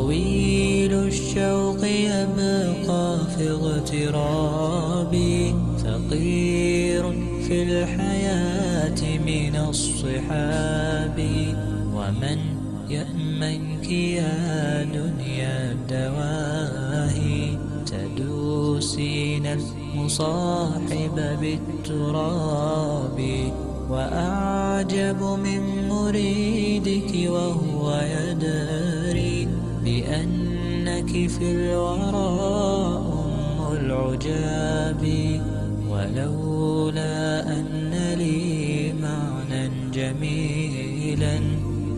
طويل الشوق يبقى في اغترابي، فقير في الحياة من الصحاب. ومن يأمنك يا دنيا الدواهي، تدوسين المصاحب بالتراب. وأعجب من مريدك وهو يدري بأنك في الورى أم العجاب. ولولا أن لي معنى جميلا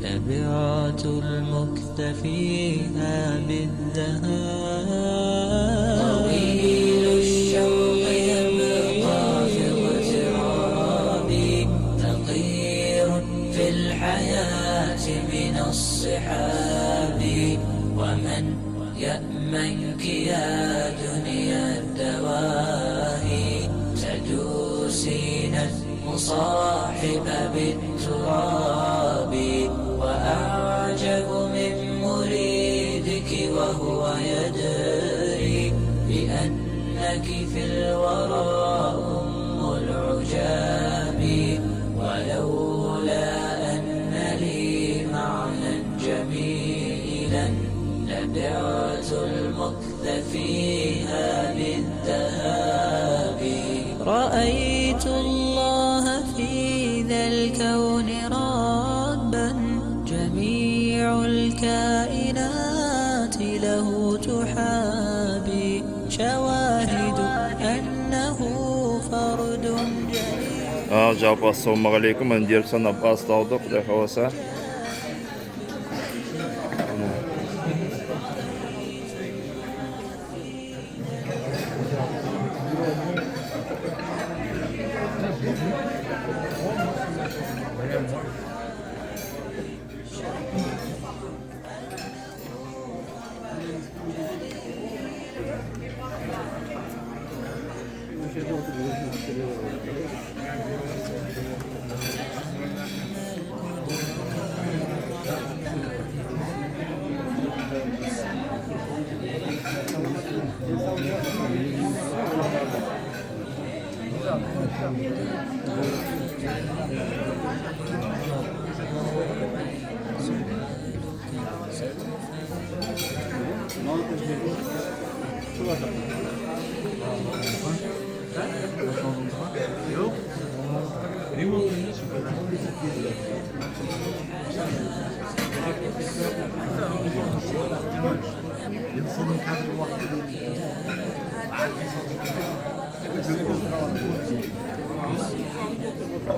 لبعت المكتفيها بالذهاب. طويل الشوق يبقى في اغترابي، فقير في الحياة من الصحاب. ومن يأمنك يا دنيا الدواهي، تدوسين المصاحب بالتراب. وأعجب من مريدك وهو يدري بأنك في الورى أم العجاب. ولولا أن لي معنى جميلا لبعت المكتفيها بالذهاب. رأيت الله في ذا الكون ربا، جميع الكائنات له تحابي، شواهد أنه فرد جليل. Жалпы ассалаумағалейкум, әндеріп санап басталды, құдай қаласа.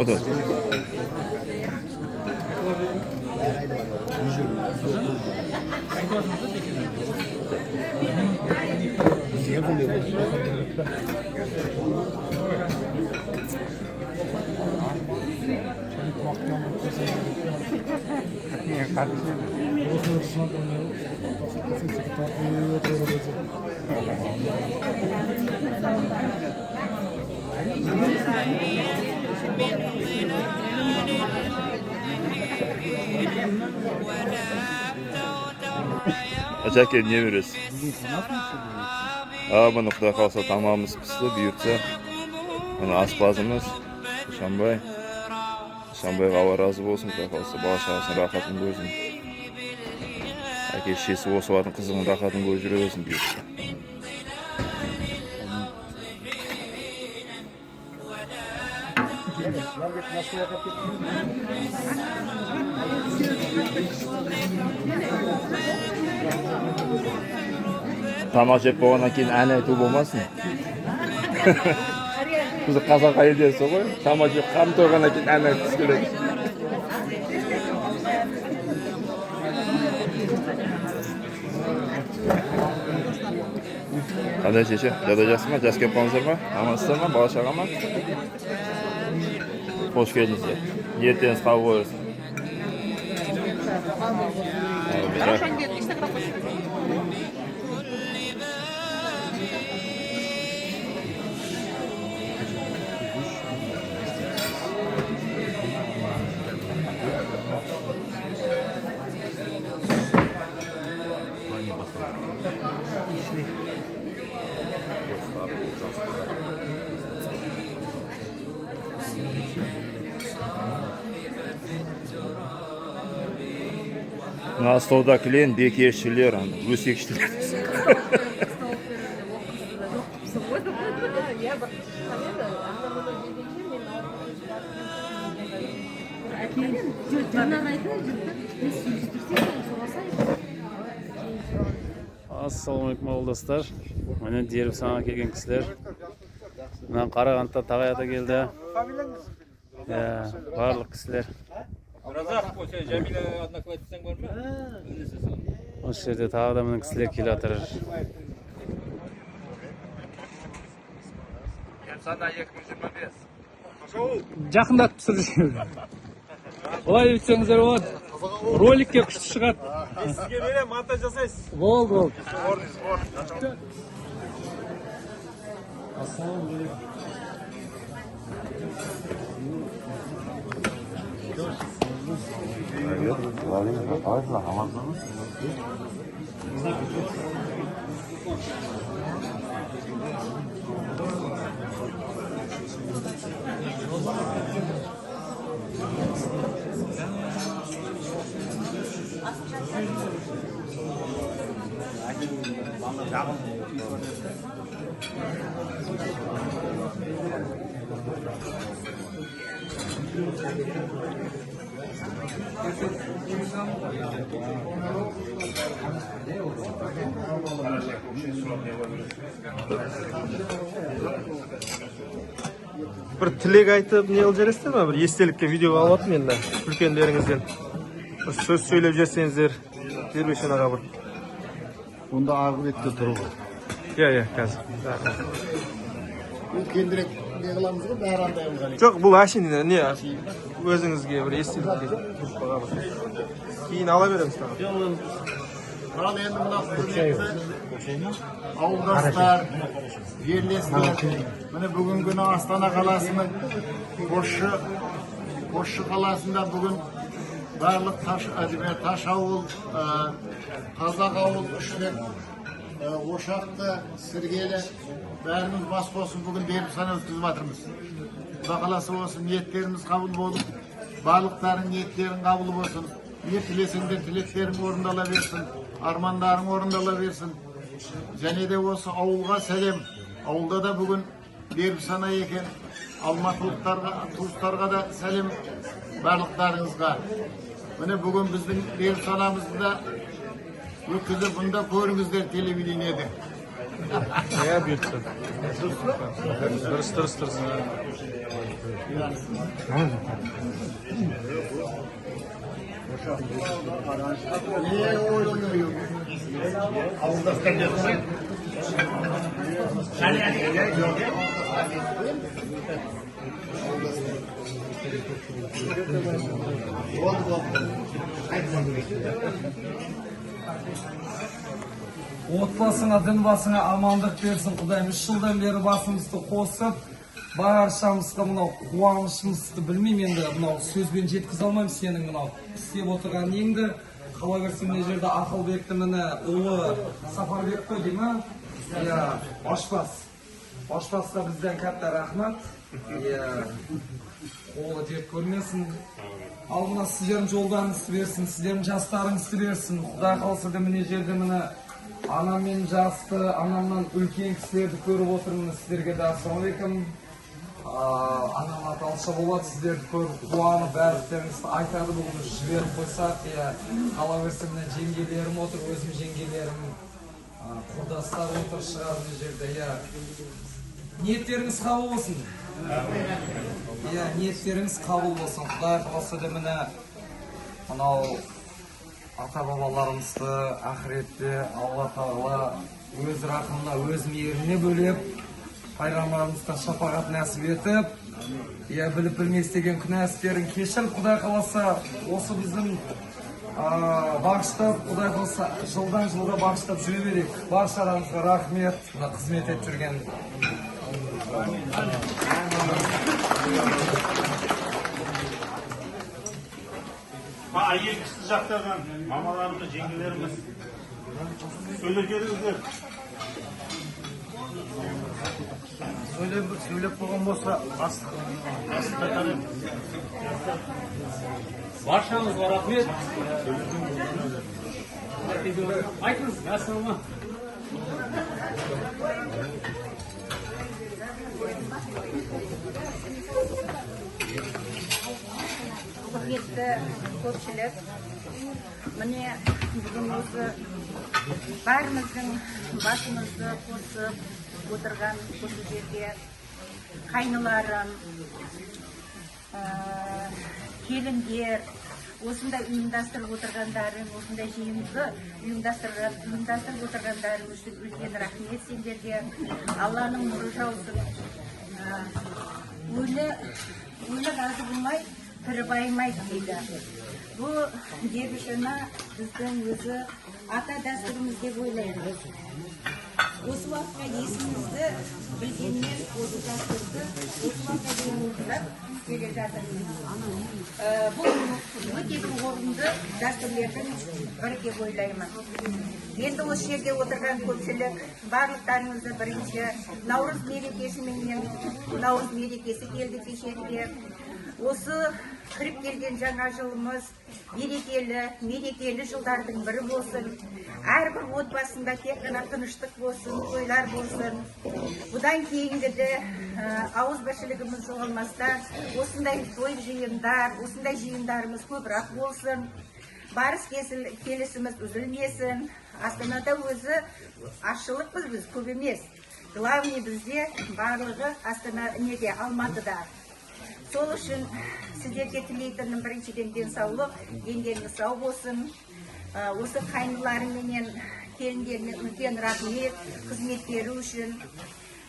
Otur. Acayip niye veriyorsun? Bunu Xudo kalsa tamamımız pişti, büyütse. Bunu aspazımız Şambay. Şambayga Allah razı olsun, Xudo kalsa bağışlasın, rahatını koysun. Aka şişesi olsa varın kızının rahatını koyup жүрөсүн büyütse. Тамақ жеп болғаннан кейін ән айту болмасын. Біз қазақ әйелдері ғой, тамақ жеп қам тойғаннан кейін ән айтқысы келеді. Qanday шеше? Жада жақсы ма? Жас келіп қалыңыздар ма? Амансыздар ма? Бала шаға ма? Қош келдіңіздер. Ертеңіз қабыл болсын. Астаудаkilerin bekerçiler аны, өсекшілер. Assalamualaikum ауылдастар. Міне деріп саңа келген кісілер. Мына Қарағандыда Тағайата келді. Барлық кісілер. Осы жерде тағы да міне кісілер келе жатыр. Жақындатып түсіріп. Олай етсеңіздер болады. Роликке күшті шығады. Sizge böyle montaj жасайсыз. Болды. Bir tilek aytıp ne olacak mi? Bir estelikte video alıp енді үлкендеріңізден. Bir söz söylep jersenizdер, Derbeşen ağa bir. Bunda Ağrıbek'te durur. Ya, қазір. Kendirek ne kılamız mı? Bärandayımız hani. Жоқ, бұл әшейін не? Өзіңізге bir estelik. Кейін ала береміз тағы. Al endi mına hürmetli avuldaşlar, yerleşler. Mine bugün günü Astana kalasının Koşu kalasında bugün barlık taş avul, kazak avul, üçlük, Oşak'ta, Sirgeli, bärimiz bas olsun bugün derip sana ötküzüp atırmız. Kuda kalası olsun, niyetlerimiz kabul bolup, barlıkların niyetlerin kabul olsun. Ne tilesinde tileklerin orundala versin, armanların orundala versin. Және de olsa avulga selam. Avulda da bugün derip sana eken, Almatılıklarga, tuğustarga da selam barlıklarınızga. Mine bugün bizden derip sanamızda ötküzüp bunda körüngüzler televideniyede. Ya büyüksün. Tırıs. Niye oynuyor? Avuldaşlar diyorsun. Отбасыңа, дін басыңа амандық берсін Құдайым. 3 жылдан бері басымызды қосып, баршамызға мынау қуанышымызды білмеймін енді, мынау сөзбен жеткізе алмаймын сенің мынау істеп отырған еңді. Қала берсем мына жерде Ақылбекті міне ұлы Сапарбек қой деймін. Иә, Ашпасқа бізден кәтті рахмат. Иә, қолы дерт көрмесін. Ал мына сіздердің жолдарыңызды берсін, сіздердің жастарыңызды берсін. Құдай қалса да міне жерде міне анаммен жасты, анамнан үлкен кісілерді көріп отырмын. Сіздерге де ассалаумағалейкум. Анам аталыша болады, сіздерді көріп қуанып, бәріктеріңізді айтады бүгін жіберіп қойсақ. Қала берсе міне жеңгелерім отыр, өзім жеңгелерім, құрдастар отыр шығар мына жерде. Ниеттеріңіз қабыл болсын. Ниеттеріңіз қабыл болсын. Құдай қаласа да міне мынау ата-бабаларымызды ақыретте Алла Тағала өз рахымына, өз мейіріне бөлеп, пайғамбарымыздан шапағат нәсіп етіп, біліп білмей істеген күнә істерін кешіріп, Құдай қаласа осы біздің бағыштап, Құдай қаласа жылдан жылға бағыштап жүре берейік. Баршаларыңызға рахмет, қызмет етіп жүрген. Ayet sıcaklardan mamalarımız, cengilerimiz söyle gelirler. Söylep koygan bolsa Barşamızға рахмет. Айтыңыз, жасырма. Құрметті көпшілік, міне бүгін осы бәріміздің басымызды қосып отырған осы жерде қайныларым, келіндер, осындай ұйымдастырып отырғандарың, осындай жиынды ұйымдастырып отырғандарың үшін үлкен рахмет сендерге. Алланың нұры жаусын. Өлі разы болмай, тірі байымайды дейді. Бұл дербішана біздің өзі ата дәстүріміз деп ойлаймыз. Осы уақытқа есімізді білгенмен осы дәстүрді осы уақытқа дейін орындап келе жатырмыз. Бұл өте бір орынды дәстүрлердің бірі деп ойлаймын. Енді осы жерде отырған көпшілік барлықтарыңызды бірінші Наурыз мерекесі келді кешегіде. Осы кіріп келген жаңа жылымыз мерекелі жылдардың бірі болсын. Әрбір отбасында тек қана тыныштық болсын, тойлар болсын. Бұдан кейінгіде ауызбіршілігіміз жоғалмастан осындай той жиындар, осындай жиындарымыз көбірек болсын. Барыс келісіміз үзілмесін. Астанада өзі ашылықпыз біз, көп емес. Главный бізде барлығы Алматыда. Сол үшін сіздерге тілейтінім біріншіден денсаулық, дендеріңіз сау болсын. Осы қайныларыменен келіндеріне үлкен рахмет, қызметтері үшін.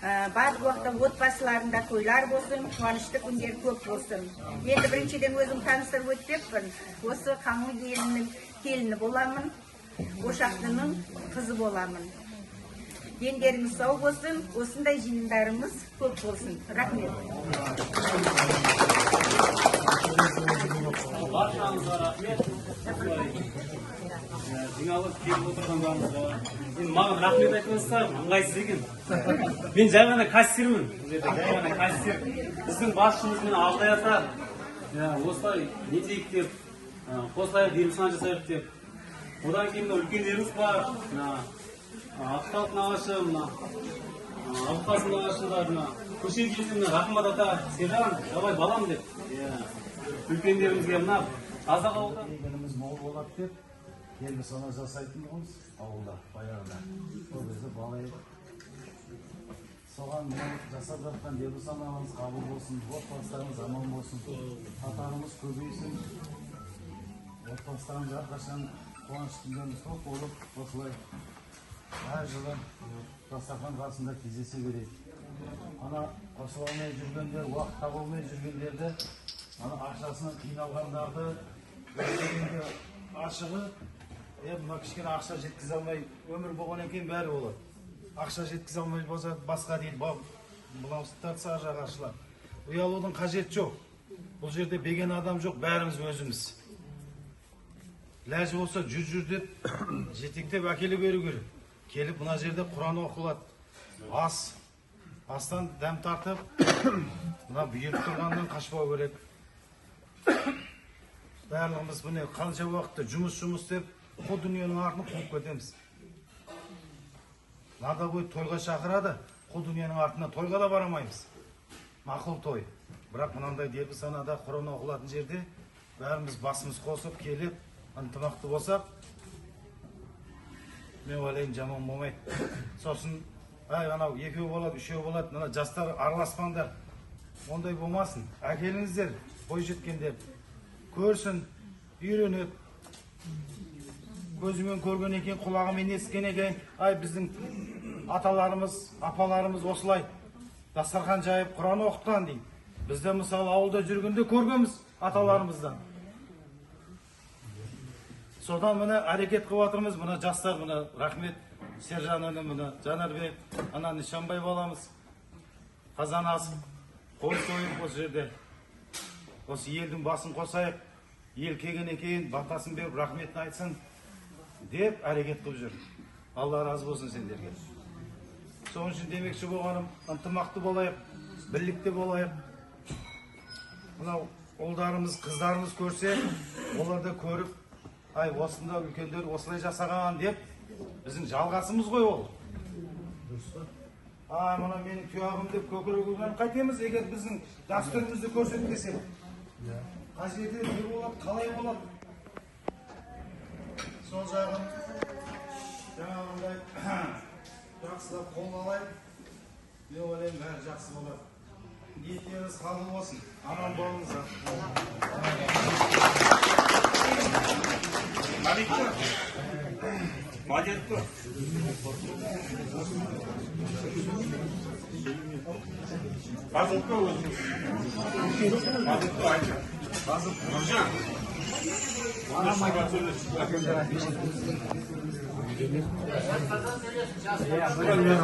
Барлық уақытта отбасыларында тойлар болсын, қуанышты күндер көп болсын. Енді біріншіден өзім таныстырып өтпекпін. Осы Қамыл елінің келіні боламын, Ошақтының қызы боламын. Дендеріңіз сау болсын, осындай жиындарымыз көп болсын. Рахмет. Баршаңызға рахмет. Жиналып келіп отырғандарыңызға. Енді маған рахмет айтыңыздар, ыңғайсыз екен. Мен жай ғана кассирмін. Біздің басшымызбен Алтай ата осылай не дейік деп, қосылайық, дербісана жасайық деп. Одан кейін үлкендеріңіз бар. Ақталып нағашы, Абылқасым нағашылар, көше келген Рахмат ата, Сержан, жабай балам деп. Үлкендерімізге қазақ ауылда егеніміз мол болады деп дербісана жасайтынбыз ауылда баяғыда. Сол кезде бала еді. Соған жасап жатқан дербісанамыз қабыл болсын, отбасыларымыз аман болсын, татарымыз көбейсін, отбасыларымыз әрқашан қуаныш күндеріміз көп болып, осылай әр жылы дастархан қасында кездесе береді. Ана қосыла алмай жүргендер, уақыт таба алмай жүргендерді, ана ақшасынан қиналғандарды ашығы, мына кішкене ақша жеткізе алмай өмір болғаннан кейін бәрі болады. Ақша жеткізе алмай болса басқа дейді, бұлаусыздар саржақ ашылар. Ұялудың қажет жоқ. Бұл жерде беген адам жоқ, бәріміз өзіміз. Ләжі болса жүр деп жетектеп әкеле беру керек. Келіп мына жерде Құран оқылады. Астан дәм тартып, мына бұйырып тұрғаннан қашпау керек. Барлығымыз міне қанша уақытта жұмыс деп, қол дүниенің артын қуып кетеміз. Нада бой тойға шақырады, қол дүниенің артына тойға да барамаймыз. Мақұл той. Бірақ мынандай дербісанада Құран оқылатын жерде бәріміз басымыз қосып келіп, ынтымақты болсақ, мен ойлаймын жаман болмайды. Сосын, анау екеу болады, үшеу болады, мына жастар араласпаңдар. Ондай болмасын. Әкеліңіздер, бой жеткендер. Көрсін, үйренеді. Көзімен көрген екен, құлағымен естіген екен, біздің аталарымыз, апаларымыз осылай дастархан жайып Құран оқытқан дейді. Бізде мысалы ауылда жүргенде көргенбіз аталарымыздан. Содан мына әрекет қылып жатырмыз, мына жастар, мына рахмет Сержан інім, мына Жанарбек, ана Нишанбай баламыз, қазан асып, қой сойып осы жерде. Осы елдің басын қосайық, ел келгеннен кейін батасын беріп рахметін айтсын деп әрекет қылып жүр. Алла разы болсын сендерге. Соның үшін демекші болғаным, ынтымақты болайық, бірлікте болайық. Мынау ұлдарымыз, қыздарымыз көрсе, олар да көріп, ай осында үлкендер осылай жасаған деп біздің жалғасымыз ғой ол. Ай мына менің тұяғым деп көкірегімнен қайтеміз егер біздің дәстүрімізді көрсетпесек. Қай жерде не болады, қалай болады? Сол жағын жаңағындай жақсылап қолға алайық. Мен ойлаймын бәрі жақсы болады. Ниеттеріңіз қабыл болсын. Аман болыңыздар.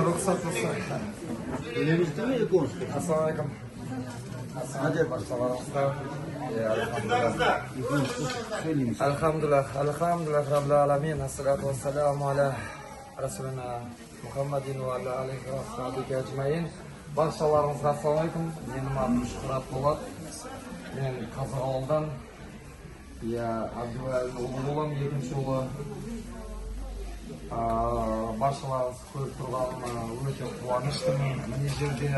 Рұқсат болса. Ассалаумағалейкум. Alhamdulillah, Rabbil alamin. Assalatu wassalamu ala rasulina Muhammadin va ala alihi va sahbihi ajmain. Barchalarыңызға ассалаумағалейкум. Менің атым Шухрат Болат. Мен Қазақ ауылдан Абдулланың ұлы боламын, екінші ұлы. Баршаларыңыз көріп тұрғаныма өте қуаныштымын. Мына жерде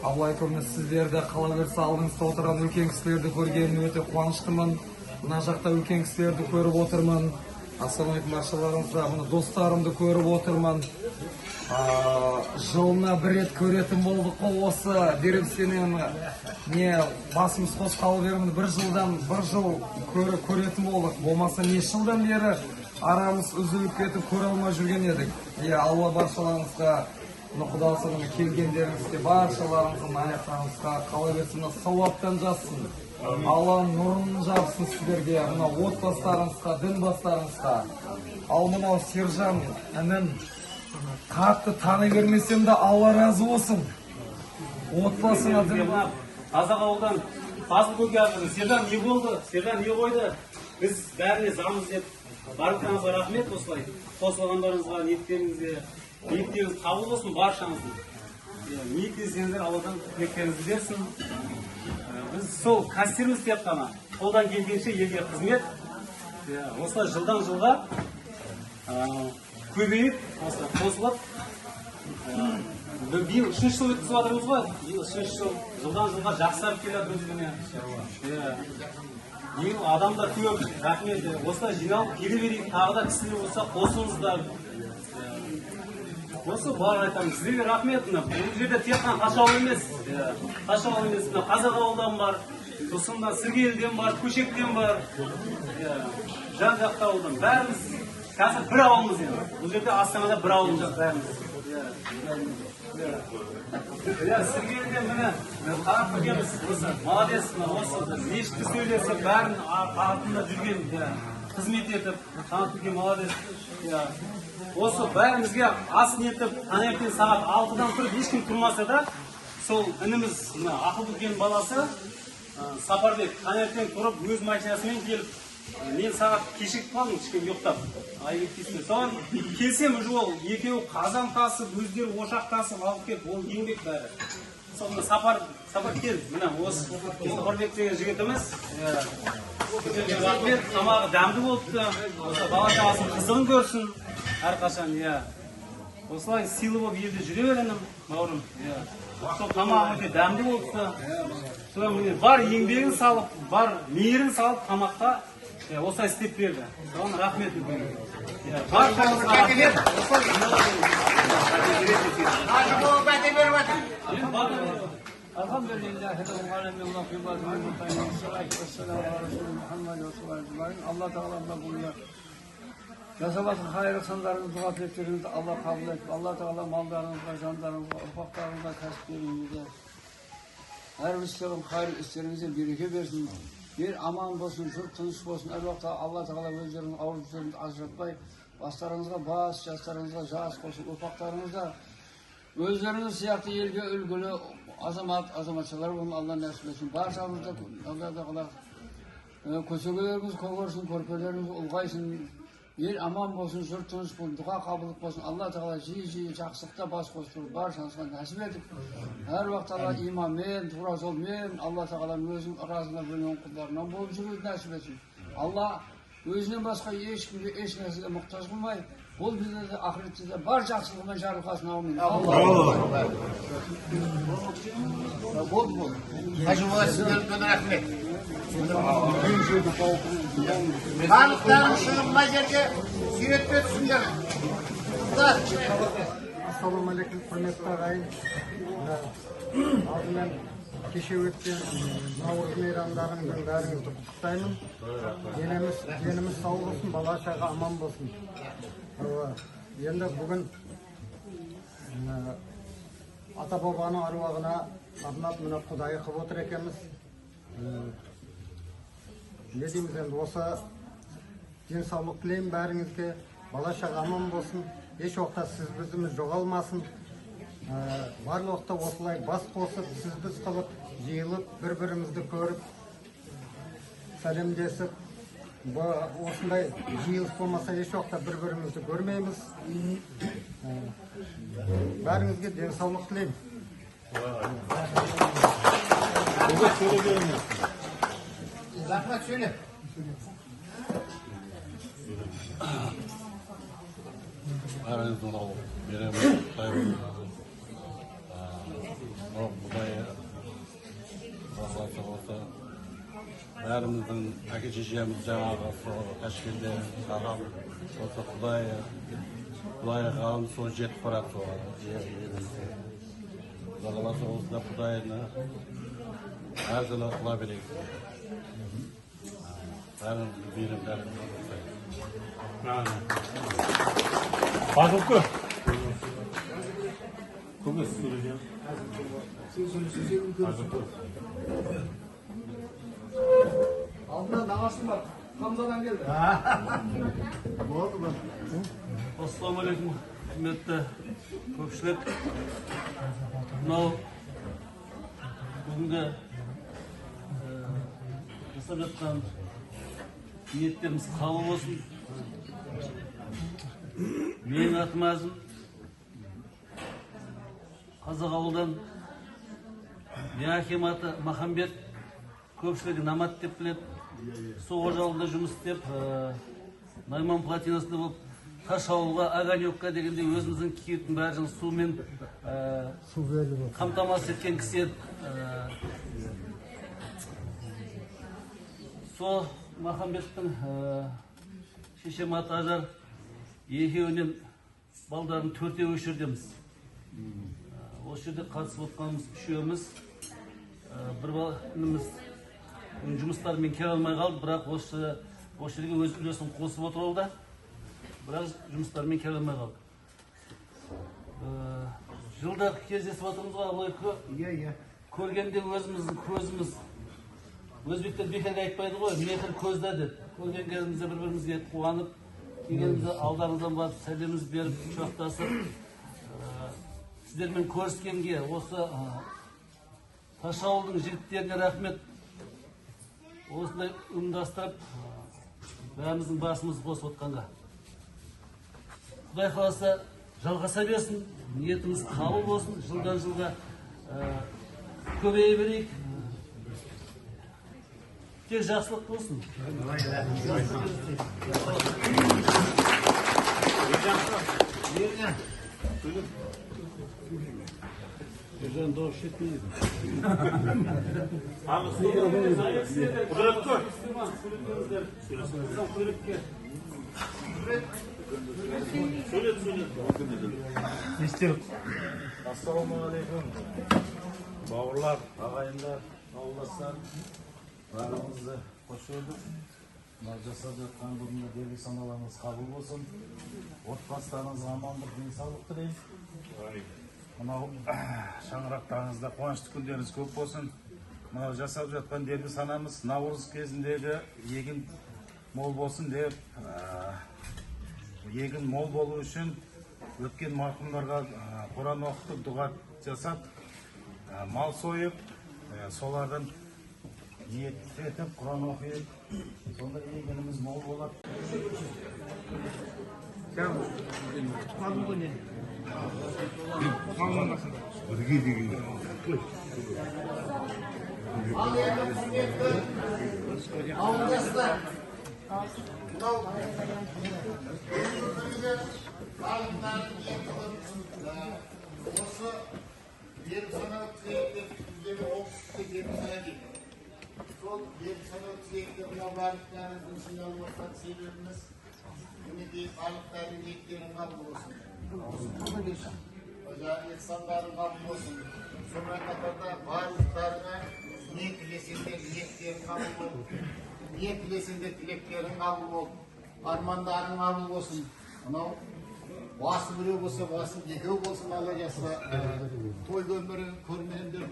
Абылай көрмес сіздерді қала берсе алдыңызда отырған үлкен кісілерді көргенім өте қуаныштымын. Мына жақта үлкен кісілерді көріп отырмын. Ассалаумағалейкум баршаларыңызға. Мына достарымды көріп отырмын. Жылына бір рет көретін болдық қой осы беремсенен не басымыз қосқалы бермін бір жыл көретін болдық. Болмаса не жылдан бері арамыз үзіліп кетіп көре алмай жүрген едік. Алла баршаларыңызға Құдасының келгендеріңізге баршаларыңыздың аяқтарыңызға қала берсін, сауаптан жазсын. Алла нұрын жапсын сіздерге, мына отбасыларыңызға, дінбастарыңызға. Ал мынау Сержан інім қатты тани бермесем де Алла разы болсын. Отбасына Қазақ ауылдан Фасбукке жазды. Сержан не болды? Сержан не қойды? Біз бәріне замыз деп барлықтарыңызға рахмет осылай. Қосылғандарыңызға, ниеттеріңізге. Ниеттеріңіз қабыл болсын баршаңыздың. Ниеттесеңіздер Алладан тілектеріңізді берсін. Біз сол кәсібіміз деп қана қолдан келгенше елге қызмет. Осылай жылдан жылға көбейіп, қосылып. Биыл 3 жыл өткізіп жатырмыз ғой. Биыл 3 жыл жылдан жылға жақсарып келе жатыр өзіне. Ең адамдар көп, рахмет. Осылай жиналып келе берейік. Тағы да кісілер болса қосылыңыздар. Осы бар айтамын, сіздерге рахмет. Бұл жерде тек қана Ташауыл емес. Ташауыл емес, Қазақ ауылдан бар, сосын Сіргеліден бар, Көшектен бар. Жан-жақта ауылдан. Бәріміз қазір бір ауылымыз енді. Бұл жерде Астанада бір ауылымыз бәріміз. Сіргеліден міне қарап көргенбіз. Молодец, осы мешітті сөйлесіп, бәрін артында жүрген, қызмет етіп, танып көрген молодец. Осы бәрімізге ас ниетіп, таңертең сағат 6-дан тұрып, ешкім тұрмаса да, сол ініміз, ақыл бүккен баласы, Сапарбек, таңертең тұрып, өз машинасымен келіп, мен сағат кешігіп қалдым, кішкене ұйықтап, айбек дейсің. Соған келсем, ол екеуі қазан тасып, өздері ошақ тасып, алып келіп, ол еңбек бәрі. Соны Сапар кел, мына осы Сапарбек деген жігітіміз. Рахмет, тамағы дәмді болыпты, бала шағасының қызығын көрсін. Әрқашан, осылай сыйлы болып елде жүре беремін, бауырым. Сол тамағы өте дәмді болыпты. Бар еңбегін салып, бар мейірін салып тамаққа осылай істеп берді. Соған рахмет. Баршаңызға рахмет. Алла Тағала жасалатын хайыр сындарыңыз, дұға тілектеріңізді Алла қабыл етіп, Алла Тағала малдарыңызға, жандарыңызға, ұрпақтарыңызға, кәсіптеріңізге, әр істерің хайыр істеріңізге береке берсін. Ел аман болсын, жұрт тыныш болсын. Әр уақытта Алла Тағала өздерінің ауыр жүздеріңізді ажыратпай, бастарыңызға бас, жастарыңызға жас қосып, ұрпақтарыңызға өздеріңіз сияқты елге үлгілі азаматшалар болсын. Алла нәсіп етсін. Баршамызды Алла Тағала көсегелеріңіз көгерсін, көрпелеріңіз ұлғайсын. Ел аман болсын, жұрт тыныш болсын, дұға қабылдық болсын. Алла Тағала жиі жақсылықта бас қостырып, баршаңызға нәсіп етіп, әр уақыт Алла иманмен, тура жолмен, Алла Тағаланың өзінің разына бөлген құлдарынан болып жүруді нәсіп етсін. Алла өзінен басқа ешкімге еш нәрсеге мұқтаж қылмай, ол бізде де ақыретте де бар жақсылығымен жарылқасын. Аумин. Болды. Қажымға сіздерден рахмет. Барлықтарың шығынма жерге сүйретпе түсіңдер. Ассалаумағалейкум, құрметті ағайын. Алдымен кеше өткен Наурыз мейрамдарының бәріңізді құттықтаймын. Деніміз сау болсын, бала шаға аман болсын. Енді бүгін ата бабаның аруағына арнап мына Құдайы қып отыр екенбіз. Не дейміз енді, осы денсаулық тілеймін бәріңізге, бала шаға аман болсын. Еш уақытта сіз бізіміз жоғалмасын. Барлық уақытта осылай бас қосып, сіз біз қылып, жиылып, бір-бірімізді көріп, сәлемдесіп, осындай жиылыс болмаса еш уақытта бір-бірімізді көрмейміз. Бәріңізге денсаулық тілеймін. Рахмет söyle. Aranızda o benim sayım. O budayı Allah'a olsa bärimizden aka çeşemiz жаңағы Ташкентте ағам осы Құдай ғалым сол жетіп барады соған. Құдай қаласа осында Құдайына әр жылы қыла берейік. Бәрімізді берім Bazıkı. Kıbrıs söyleyeceğim. Bazıkı. Алдынан нағашым бар, Хамзадан келді. Болды mu? Ассалаумағалейкум, құрметті көпшілік. Мынау бүгінгі жасап жатқан ниеттеріміз қабыл болсын. Менің атым Әзім, Қазақ ауылдан, менің әкем аты Махамбет, көпшілігі Намат деп біледі. Сол қожалығында жұмыс істеп, Найман платинасында болып, Таш ауылға, Огонёкқа дегенде өзіміздің киетін бәр жыл сумен қамтамасыз еткен кісі еді. Сол Махамбеттің шешем аты Ажар, екеуінен балдарын төртеу өшірдеміз. Осы жерде қатысып отқанымыз үшеуміз. Бір балымыз жұмыстарымен келе алмай қалды, бірақ осы жерге өз үлесін қосып отыр ол да. Бірақ жұмыстарымен келе алмай қалды. Жылда кездесіп отырмыз ғой, Алла көргенде өзіміздің көзіміз. Өзбектер бекерге айтпайды ғой, мехір көзде деді. Көрген кезімізде бір-бірімізге қуанып, келгенімізде алдарыңыздан барып, сәлеміз беріп, құшақтасып, сіздермен көріскенге осы Таш ауылдың жігіттеріне рахмет. Осындай ұйымдастырып, бәріміздің басымызды қосып отқанға. Құдай қаласа жалғаса берсін, ниетіміз қабыл болсын, жылдан жылға көбейе берейік. Тек жақсылық болсын. Güzel doğuş etmeyiz. Abi Kudret koy. Söyle. Assalamualaikum. Bауырлар, ағайындар, ауылдастар, барлығымызды қош көрдік. Жасап жатқан бүгінгі белгі саналарыңыз қабыл болсын. Отбасыларыңызға амандық, денсаулық тілеймін. Мынау шаңырақтарыңызда қуанышты күндеріңіз көп болсын. Мынау жасап жатқан белгі санамыз Наурыз кезіндегі егін мол болсын деп, егін мол болу үшін өткен марқұмдарға Құран оқытып, дұға жасап, мал сойып, солардан ниет етіп, Құран оқиып, сонда егініміз мол болады. Бірге деген. Ал енді құрметті ауылдастар, Осы беріп санау тілектер біздегі оңтүстікте беріп сана дейді. Сол беріп санау тілектер мына барлықтарыңыздың жиналып отырған себебіміз мінекей барлықтардың ниеттерін қабыл болсын. Ihsanların kabul olsun. Sonra katlarda bарлықтарына не тілесеңдер ниеттерің қабыл бол. Не тілесеңдер тілектерің қабыл бол. Армандарың қабыл болсын. Мынау басы біреу болса, басы екеу болсын, Алла жасыра. Той өмірін көрмегендер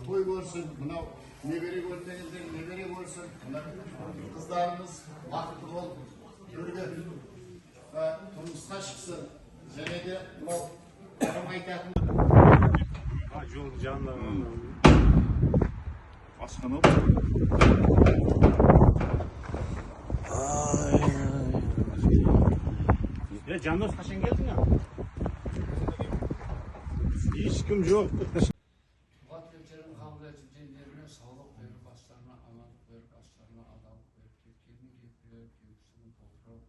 той көрсін. Мынау небере көрмегендер небере көрсін. Қыздарымыз бақытты болып бірге тұрмысқа шықсын. Және де мынау айтатын жол жанында Асқаны Жандос қашан келдің а? Ешкім жоқ. Туған тілектерін қабыл етіп, дендеріне саулық беріп, бастарына амандық беріп, астарына адалдық беріп, кеткенін кепілер, кеусінің толтырып,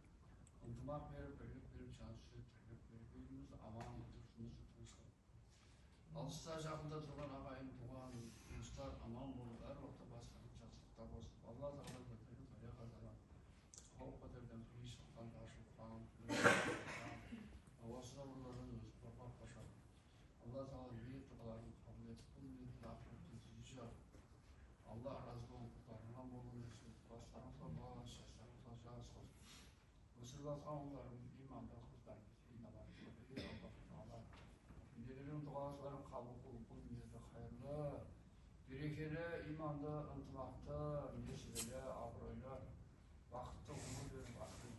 ынтымақ беріп, бірлік беріп, жансыз тірлік беріп, елімізді аман етіп, жұмысты тыныштап. Алыста жақында тұрған ағайын, туған туыстар аман болып, әр уақытта бастарын жақсылықта болсын. Алла тағала көтеріп, бәле қазалап, қауіп қатерден тыйым салған, ашылған, осыда олардың өзі қорғап қашады. Алла тағала ниет дұғаларын қабыл етіп, бұл ниетті ақыреттен түйісіп, Алла разы болып құлдарынан болуын өсіп, бастарыңызға баға, шаштарыңызға жас olsun. Өсіріп алған олардың иманда қыздарыңыз, Ниеттерін дұғаларын қабыл қылып, бұл ниеті қайырлы, берекелі, иманды, ынтымақты, несібелі, абыройлы, бақытты ғұмыр беріп, ақыретте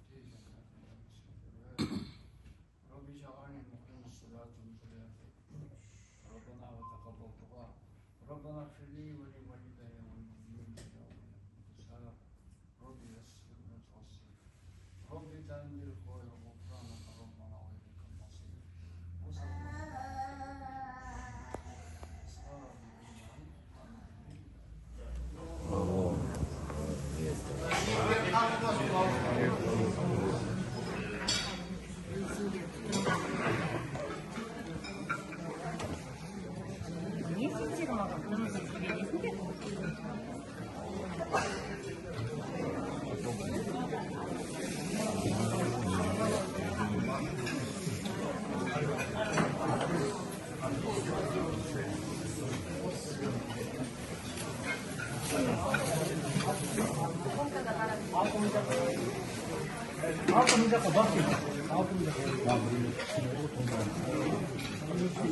ربي اجعلني مقيم الصلاة ومن ذريتي ربنا وتقبل دعاء ربنا اغفر لي ولوالدي والمؤمنين يوم الحساب ربي يسر وتوسل ربي تنزل خير غفرانك ربنا وإليك المصير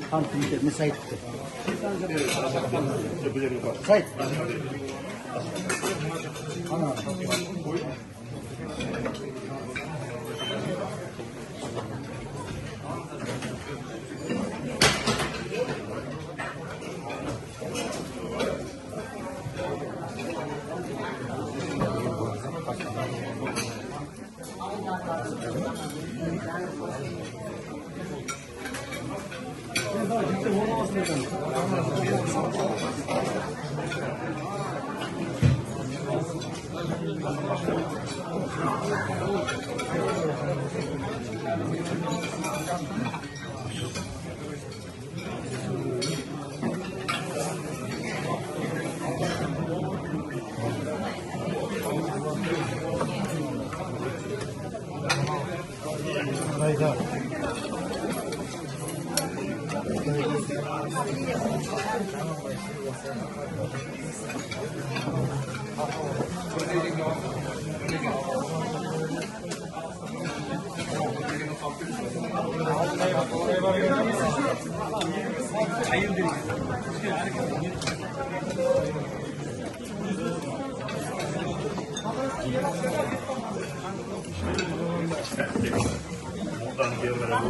Tam kimse müsaitti. Müsait. Ana. Buradan